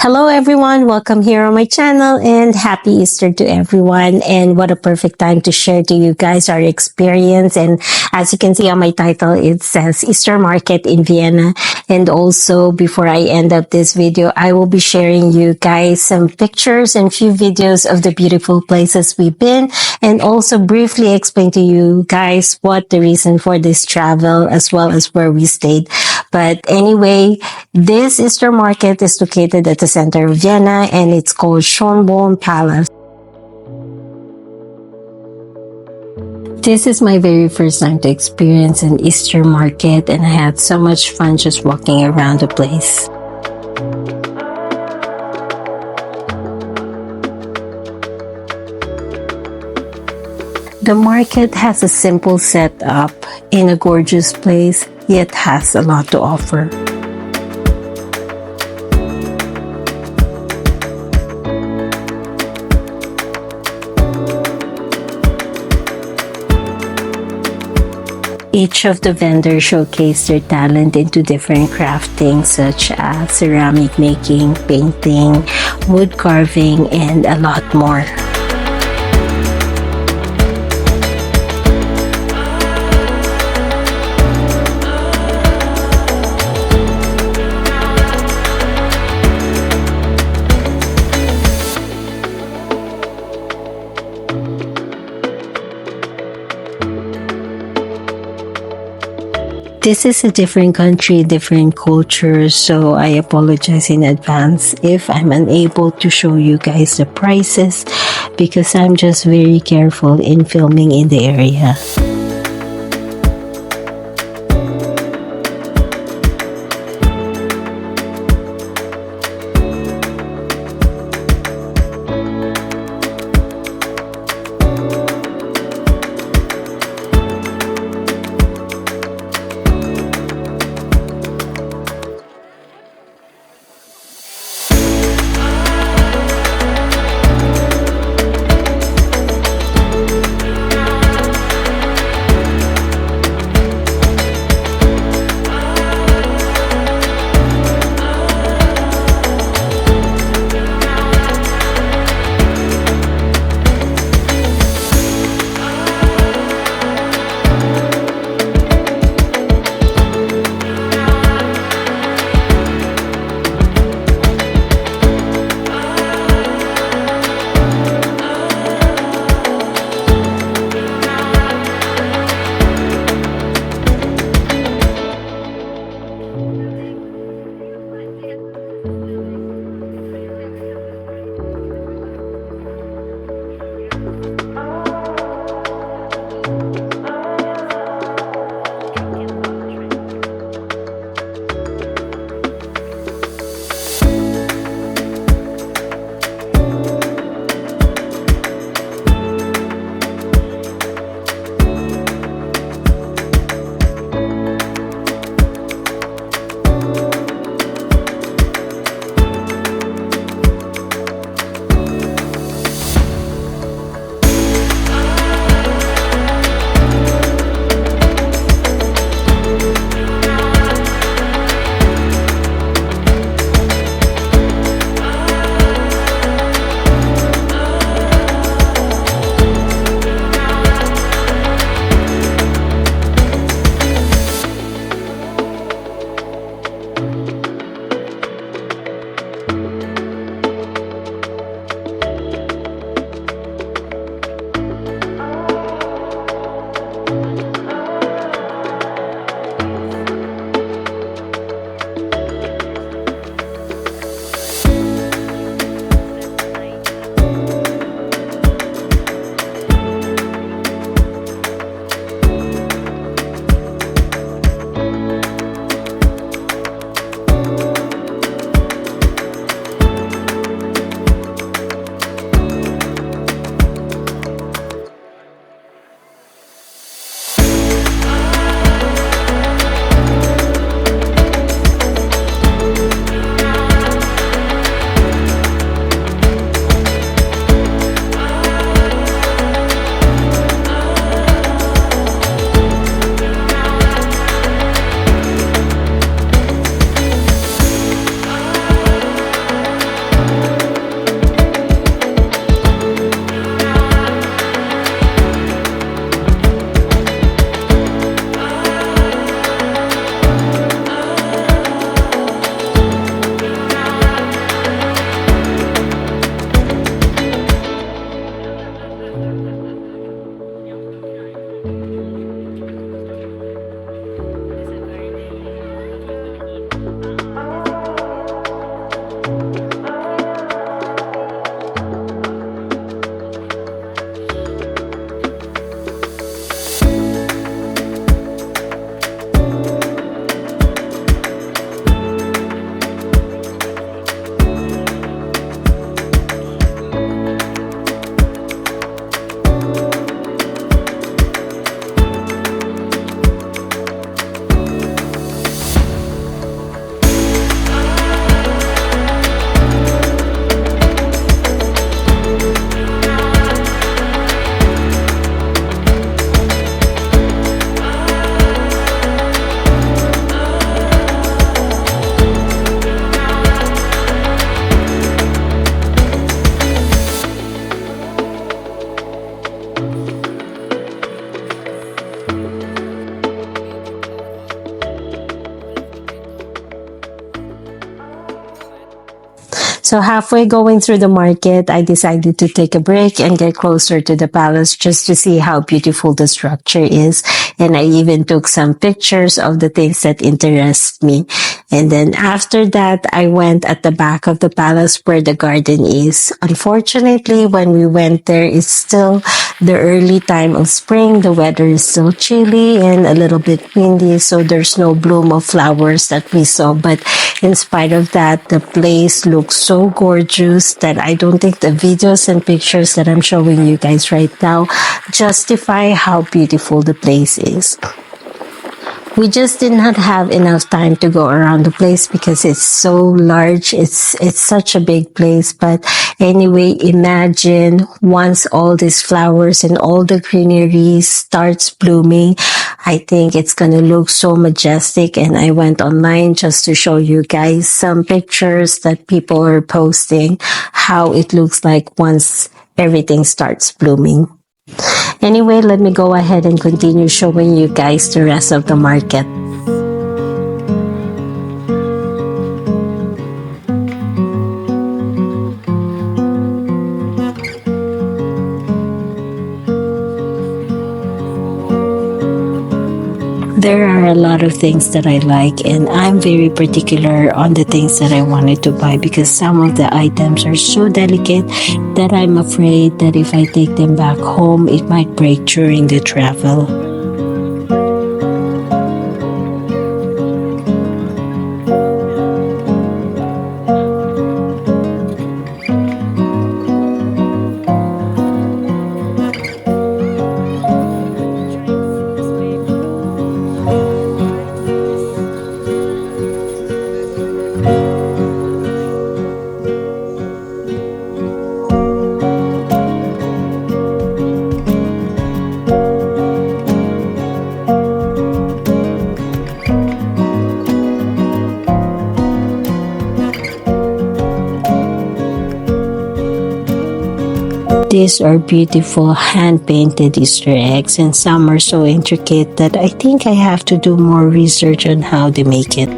Hello everyone, welcome here on my channel and happy Easter to everyone. And what a perfect time to share to you guys our experience. And as you can see on my title, it says Easter Market in Vienna. And also before I end up this video, I will be sharing you guys some pictures and few videos of the beautiful places we've been, and also briefly explain to you guys what the reason for this travel as well as where we stayed. But anyway, this Easter market is located at the center of Vienna and it's called Schonbrunn Palace. This is my very first time to experience an Easter market and I had so much fun just walking around the place. The market has a simple setup in a gorgeous place, yet has a lot to offer. Each of the vendors showcase their talent into different crafting such as ceramic making, painting, wood carving, and a lot more. This is a different country, different culture, so I apologize in advance if I'm unable to show you guys the prices because I'm just very careful in filming in the area. So halfway going through the market, I decided to take a break and get closer to the palace just to see how beautiful the structure is. And I even took some pictures of the things that interest me. And then after that, I went at the back of the palace where the garden is. Unfortunately, when we went there, it's still the early time of spring. The weather is still chilly and a little bit windy, so there's no bloom of flowers that we saw. But in spite of that, the place looks so gorgeous that I don't think the videos and pictures that I'm showing you guys right now justify how beautiful the place is. We just did not have enough time to go around the place because it's so large. It's such a big place. But anyway, imagine once all these flowers and all the greenery starts blooming, I think it's going to look so majestic. And I went online just to show you guys some pictures that people are posting, how it looks like once everything starts blooming. Anyway, let me go ahead and continue showing you guys the rest of the market. There are a lot of things that I like, and I'm very particular on the things that I wanted to buy because some of the items are so delicate that I'm afraid that if I take them back home, it might break during the travel. These are beautiful hand-painted Easter eggs, and some are so intricate that I think I have to do more research on how they make it.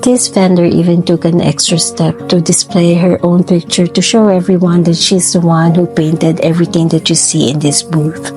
This vendor even took an extra step to display her own picture to show everyone that she's the one who painted everything that you see in this booth.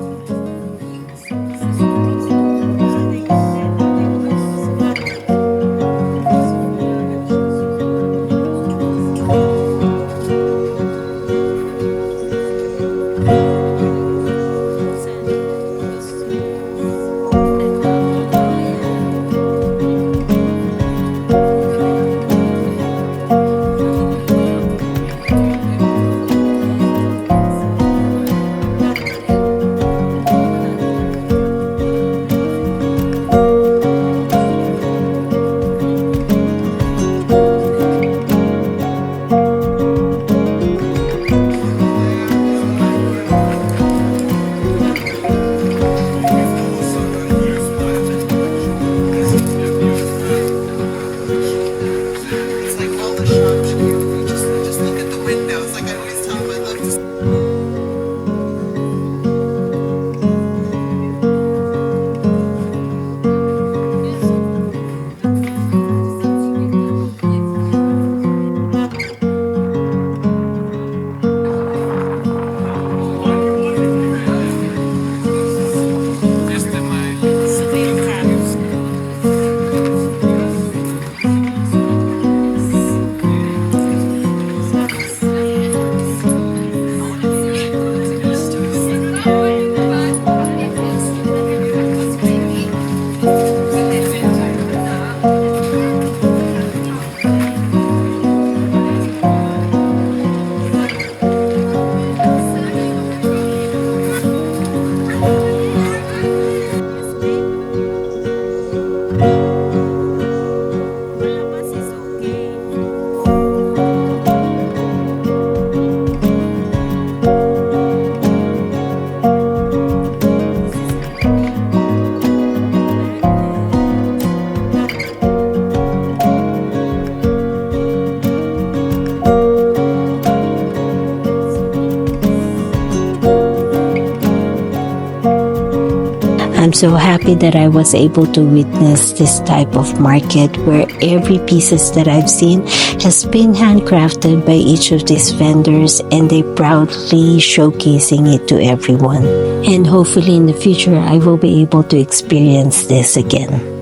I'm so happy that I was able to witness this type of market where every pieces that I've seen has been handcrafted by each of these vendors, and they proudly showcasing it to everyone. And hopefully in the future I will be able to experience this again.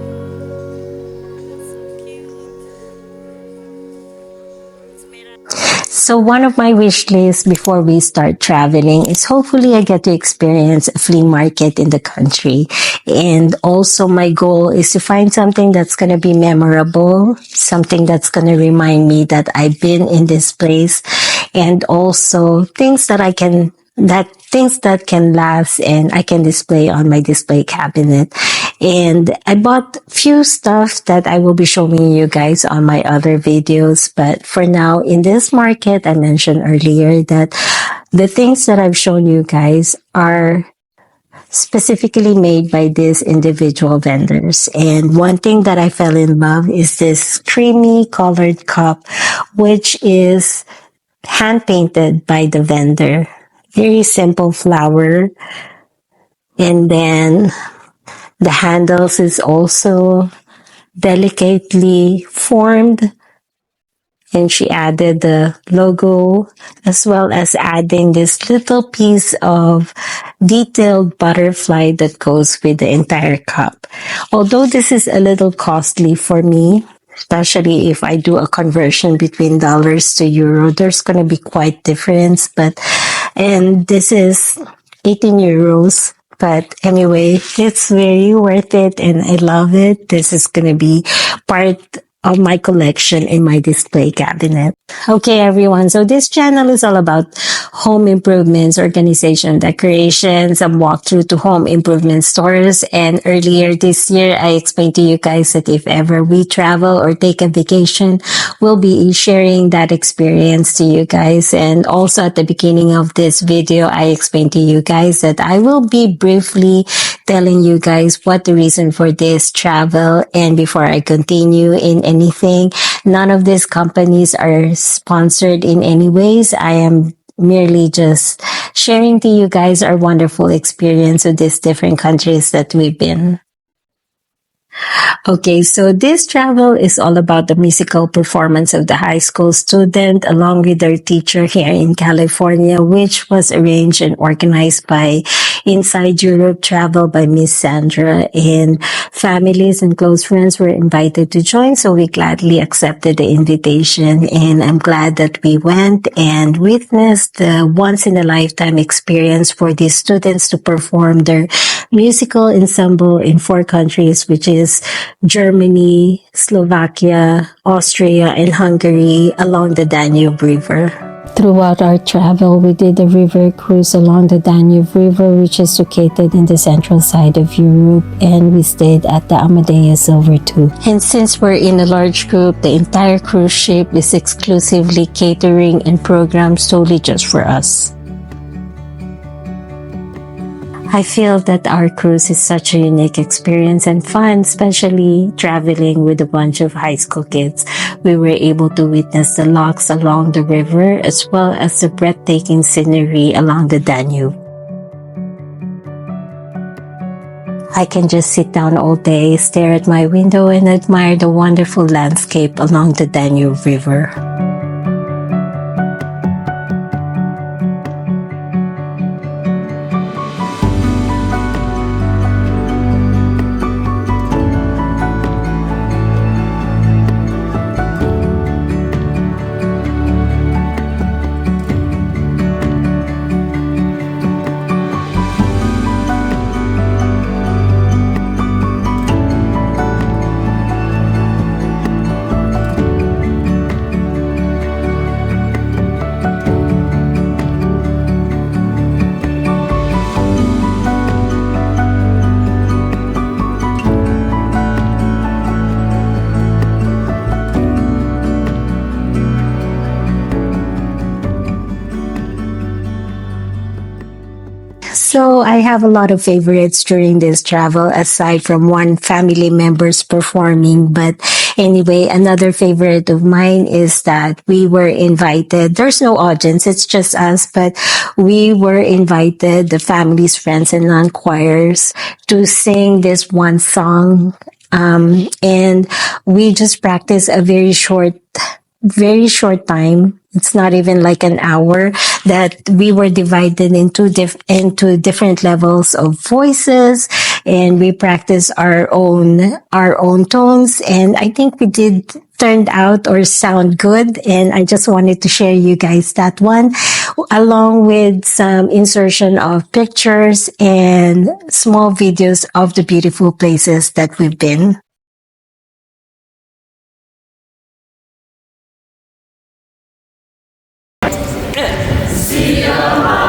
So one of my wish lists before we start traveling is hopefully I get to experience a flea market in the country. And also my goal is to find something that's going to be memorable, something that's going to remind me that I've been in this place, and also things that things that can last and I can display on my display cabinet. And I bought few stuff that I will be showing you guys on my other videos. But for now, in this market, I mentioned earlier that the things that I've shown you guys are specifically made by these individual vendors. And one thing that I fell in love is this creamy colored cup, which is hand painted by the vendor. Very simple flower. And then the handles is also delicately formed, and she added the logo as well as adding this little piece of detailed butterfly that goes with the entire cup. Although this is a little costly for me, especially if I do a conversion between dollars to euro, there's going to be quite difference. And this is 18 euros. But anyway, it's very worth it and I love it. This is going to be part of my collection in my display cabinet. Okay, everyone. So this channel is all about home improvements, organization, decoration, some walkthrough to home improvement stores. And earlier this year, I explained to you guys that if ever we travel or take a vacation, we'll be sharing that experience to you guys. And also at the beginning of this video, I explained to you guys that I will be briefly telling you guys what the reason for this travel. And before I continue in anything, none of these companies are sponsored in any ways. I am merely just sharing to you guys our wonderful experience with these different countries that we've been. Okay, so this travel is all about the musical performance of the high school student along with their teacher here in California, which was arranged and organized by Inside Europe Travel by Miss Sandra. And families and close friends were invited to join, so we gladly accepted the invitation. And I'm glad that we went and witnessed the once-in-a-lifetime experience for these students to perform their musical ensemble in 4 countries, which is Germany, Slovakia, Austria, and Hungary along the Danube River. Throughout our travel, we did a river cruise along the Danube River, which is located in the central side of Europe, and we stayed at the Amadeus Silver too. And since we're in a large group, the entire cruise ship is exclusively catering and programmed solely just for us. I feel that our cruise is such a unique experience and fun, especially traveling with a bunch of high school kids. We were able to witness the locks along the river as well as the breathtaking scenery along the Danube. I can just sit down all day, stare at my window, and admire the wonderful landscape along the Danube River. So I have a lot of favorites during this travel aside from one family members performing, but Anyway, another favorite of mine is that we were invited. There's no audience, it's just us, but we were invited, the families, friends, and non-choirs, to sing this one song. And we just practiced a very short time. It's not even like an hour, that we were divided into different levels of voices, and we practiced our own tones. And I think we did turned out or sound good. And I just wanted to share you guys that one, along with some insertion of pictures and small videos of the beautiful places that we've been. SIYAHAMBA